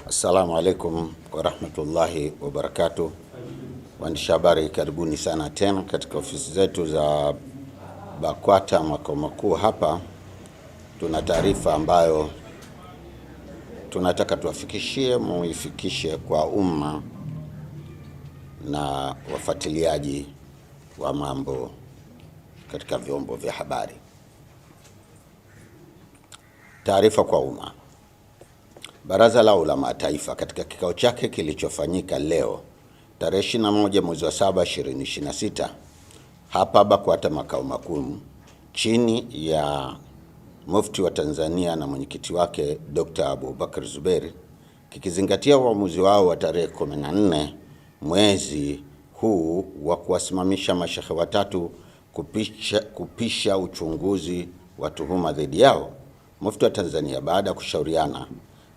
Assalamu alaikum wa rahmatullahi wa barakatuh. Waandishi habari, karibuni sana tena katika ofisi zetu za BAKWATA makao makuu hapa. Tuna taarifa ambayo tunataka muifikishe kwa umma na wafuatiliaji wa mambo katika vyombo vya habari. Taarifa kwa umma. Baraza la Ulama Taifa katika kikao chake kilichofanyika leo tarehe 21 mwezi wa 7 2026 hapa BAKWATA makao makuu chini ya Mufti wa Tanzania na mwenyekiti wake Dr. Abubakar Zuberi, kikizingatia uamuzi wao wa tarehe 14 mwezi huu wa kuwasimamisha mashehe watatu kupisha uchunguzi wa tuhuma dhidi yao. Mufti wa Tanzania, baada ya kushauriana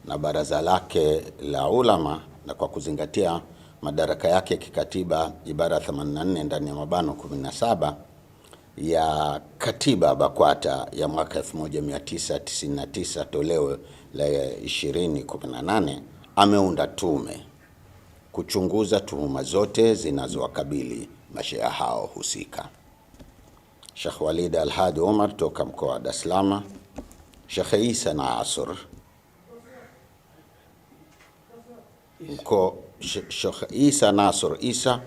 na baraza lake la ulama na kwa kuzingatia madaraka yake kikatiba ibara 84 ndani ya mabano 17 ya katiba BAKWATA ya mwaka 1999 toleo la 2018, ameunda tume kuchunguza tuhuma zote zinazowakabili mashehe hao husika. Sheikh Walid Al-Hadi Omar toka mkoa wa Dar es Salaam, Sheikh Isa Nasr Sheikh Isa Nasr Isa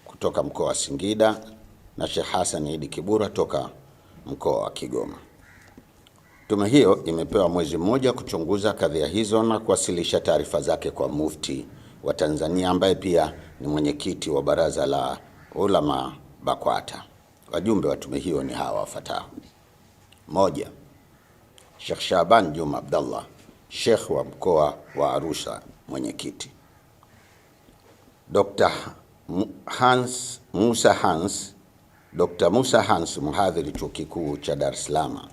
kutoka mkoa wa Singida na Sheikh Hassan Idi Kibura toka mkoa wa Kigoma. Tume hiyo imepewa mwezi mmoja kuchunguza kadhia hizo na kuwasilisha taarifa zake kwa Mufti wa Tanzania ambaye pia ni mwenyekiti wa baraza la ulama BAKWATA. Wajumbe wa tume hiyo ni hawa wafuatao: 1. Sheikh Shaban Juma Abdallah, Sheikh wa mkoa wa Arusha, mwenyekiti. Dr. Musa Hans, mhadhiri chuo kikuu cha Dar es Salaam.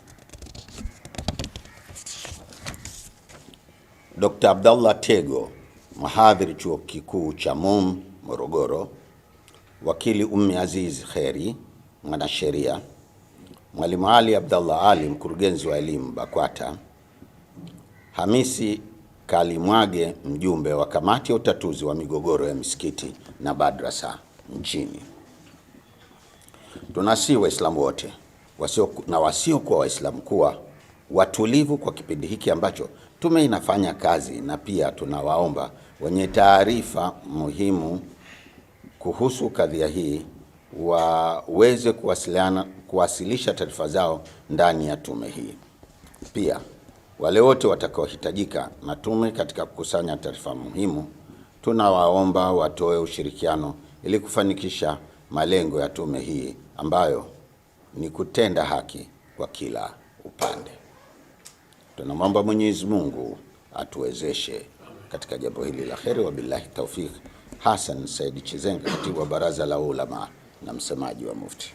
Dr. Abdallah Tego, mhadhiri chuo kikuu cha Morogoro. Wakili Ummi Aziz Kheri, mwanasheria. Mwalimu Ali Abdallah Ali, mkurugenzi wa elimu BAKWATA. Hamisi Kalimwage, mjumbe wa kamati ya utatuzi wa migogoro ya misikiti na madrasa nchini. Tunasihi Waislamu wote wasiokuwa Waislamu kuwa watulivu kwa kipindi hiki ambacho tume inafanya kazi, na pia tunawaomba wenye taarifa muhimu kuhusu kadhia hii waweze kuwasilisha taarifa zao ndani ya tume hii. Pia wale wote watakaohitajika na tume katika kukusanya taarifa muhimu, tunawaomba watoe ushirikiano ili kufanikisha malengo ya tume hii ambayo ni kutenda haki kwa kila upande. Tunamwomba Mwenyezi Mungu atuwezeshe katika jambo hili la kheri. Wabillahi tawfik. Hassan Said Chizenga, katibu wa baraza la ulama na msemaji wa Mufti.